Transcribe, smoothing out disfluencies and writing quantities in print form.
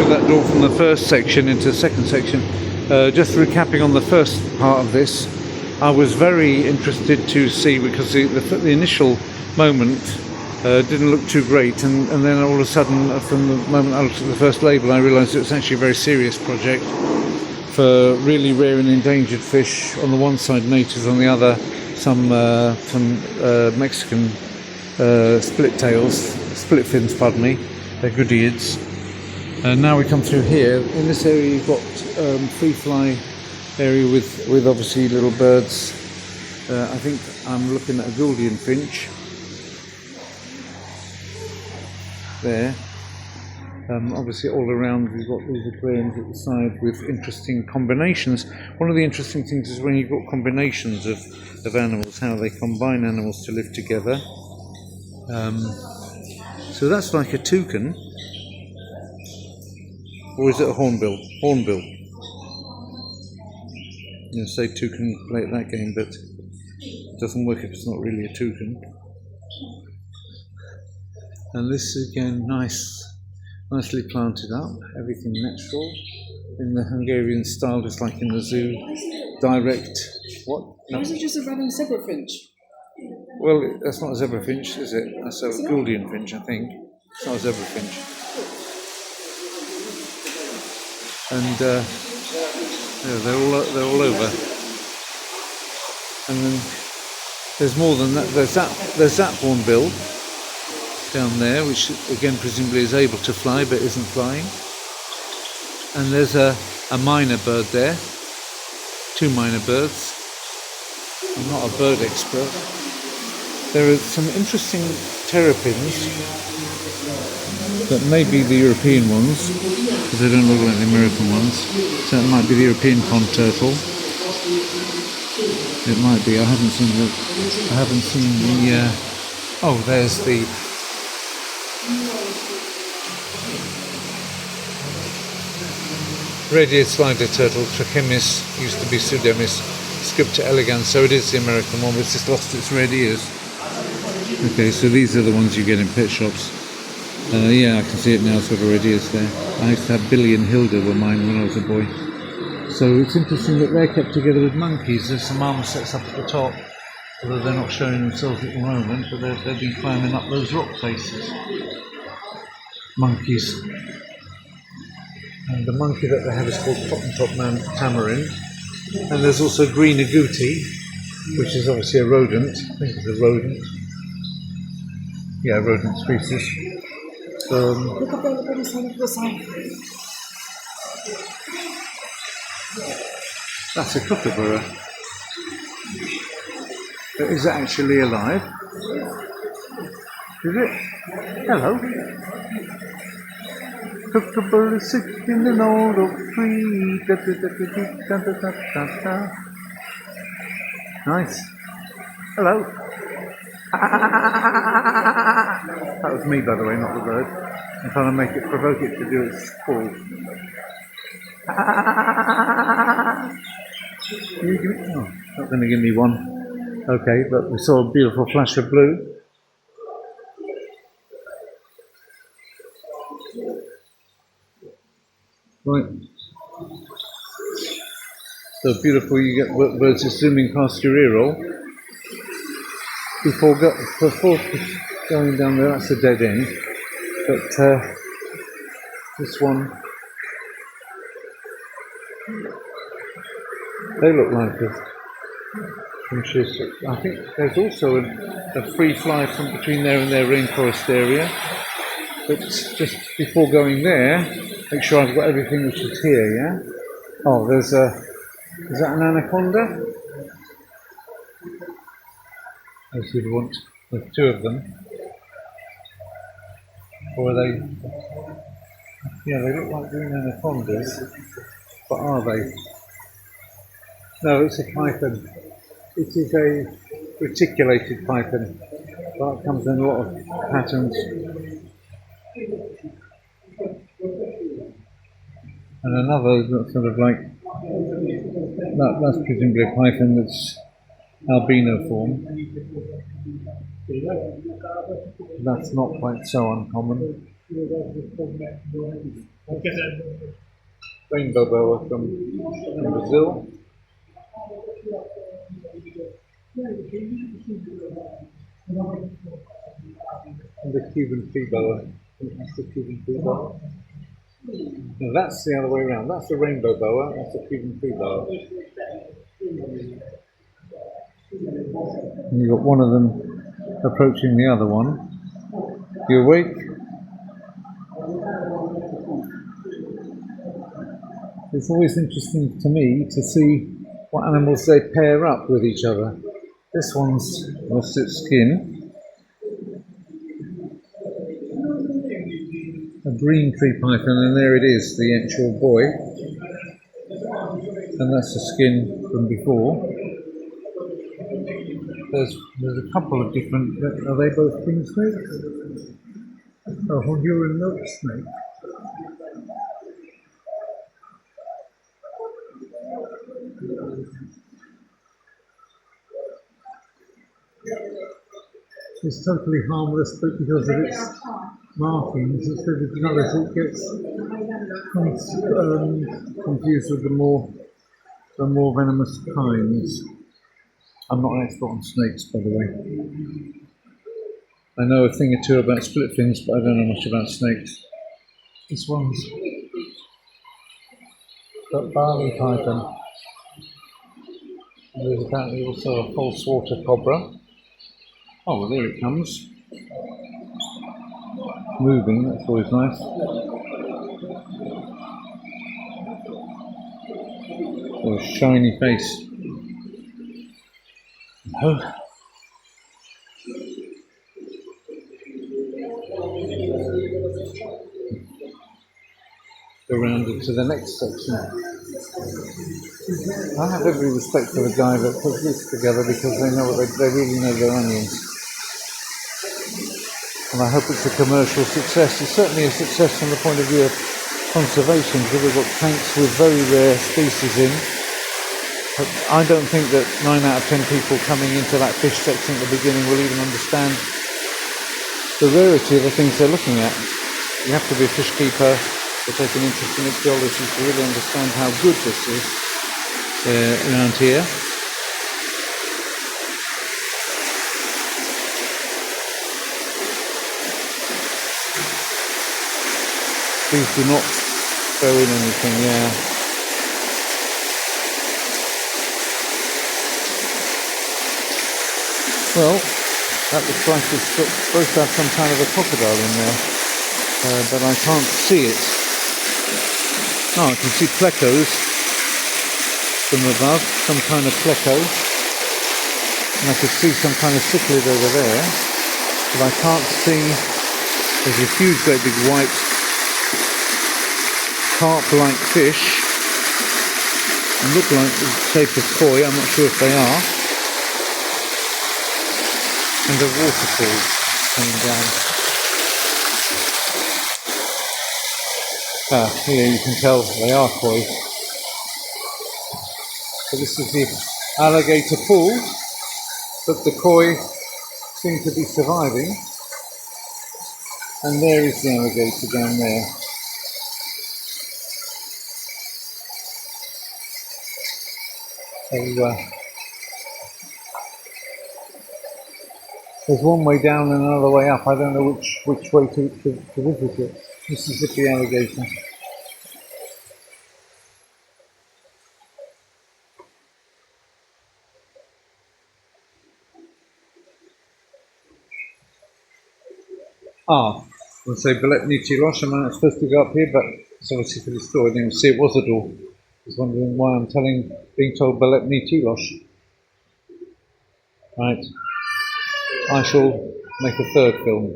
through that door from the first section into the second section. Just recapping on the first part of this, I was very interested to see, because the initial moment didn't look too great, and then all of a sudden, from the moment I looked at the first label, I realised it was actually a very serious project for really rare and endangered fish on the one side, natives on the other, some Mexican split tails, split fins, pardon me, they're good ears. And now we come through here. In this area you've got free fly area with obviously little birds. I think I'm looking at a Gouldian finch there. Obviously all around we've got these aquariums at the side with interesting combinations. One of the interesting things is when you've got combinations of animals, how they combine animals to live together. So that's like a toucan, or is it a hornbill? Hornbill. You say toucan, play at that game, but it doesn't work if it's not really a toucan. And this is again nicely planted up, everything natural in the Hungarian style, just like in the zoo. Direct. What? No. Or is it just a random zebra finch? Well, that's not a zebra finch, is it? That's a Gouldian finch, I think. It's not a zebra finch. And yeah, they're all over. And then there's more than that. There's that hornbill down there, which again presumably is able to fly but isn't flying. And there's a minor bird there, two minor birds. I'm not a bird expert. There are some interesting terrapins that may be the European ones, because they don't look like the American ones. So it might be the European pond turtle. It might be. I haven't seen the. Oh, there's the. Red-eared slider turtle, Trachemis, used to be Pseudemis, Scripta elegans, so it is the American one, but it's just lost its red ears. Okay, so these are the ones you get in pet shops. Yeah, I can see it now, it's got red ears there. I used to have Billy and Hilda were mine when I was a boy. So it's interesting that they're kept together with monkeys. There's some marmosets up at the top, although they're not showing themselves at the moment, but they've been climbing up those rock faces. Monkeys. And the monkey that they have is called Cotton-top Tamarin. And there's also green agouti, which is obviously a rodent. I think it's a rodent. Yeah, rodent species. Look up there, the sign. That's a kookaburra. But is it actually alive? Is it? Hello. Kookaburra sitting in an old oak tree. Nice. Hello. That was me, by the way, not the bird. I'm trying to provoke it to do its call. Can you give me? Oh, not going to give me one. Okay, but we saw a beautiful flash of blue. Right. So beautiful, you get birds just zooming past your ear roll. Before going down there, that's a dead end. But this one, they look like this. I think there's also a free fly from between there and their rainforest area. But just before going there, make sure I've got everything which is here, yeah? Oh, is that an anaconda? As you'd want, there's two of them. Or are they? Yeah, they look like green anacondas, but are they? No, it's a python. It is a reticulated python. That comes in a lot of patterns. And another sort of like, that's presumably a python that's albino form. That's not quite so uncommon. Rainbow boa from Brazil. And the Cuban tree boa. That's the Cuban tree boa. No, that's the other way around. That's the rainbow boa. That's the Cuban tree boa. And you've got one of them approaching the other one. You awake? It's always interesting to me to see what animals they pair up with each other. This one's lost its skin. A green tree python, and there it is, the actual boy. And that's the skin from before. There's a couple of different. Are they both king snakes? Oh, Honduran milk snake. It's totally harmless, but because of its markings, it's really because it gets confused with the more venomous kinds. I'm not an expert on snakes, by the way. I know a thing or two about split fins, but I don't know much about snakes. This one's got barley python. And there's apparently also a false water cobra. Oh, well, there it comes. Moving, that's always nice. Oh, shiny face. Oh. Go round into the next section. I have every respect for the guy that put this together because they know they really know their onions. And I hope it's a commercial success. It's certainly a success from the point of view of conservation because we've got tanks with very rare species in. But I don't think that 9 out of 10 people coming into that fish section at the beginning will even understand the rarity of the things they're looking at. You have to be a fish keeper to take an interest in ichthyology to really understand how good this is around here. Please do not throw in anything, yeah. Well, that looks like it's supposed to have some kind of a crocodile in there, but I can't see it. Oh, I can see plecos from above, some kind of pleco, and I could see some kind of cichlid over there, but I can't see. There's a huge, great big white carp-like fish, look like the shape of koi, I'm not sure if they are, and a waterfall coming down. Here you can tell they are koi. So this is the alligator pool, but the koi seem to be surviving, and there is the alligator down there. So, there's one way down and another way up. I don't know which way to visit it. Mississippi alligator. I'll say Belep Nitilosh. I'm not supposed to go up here, but it's obviously for this door. I didn't see it was a door. I was wondering why I'm being told Belep Nitilosh. Right. I shall make a third film.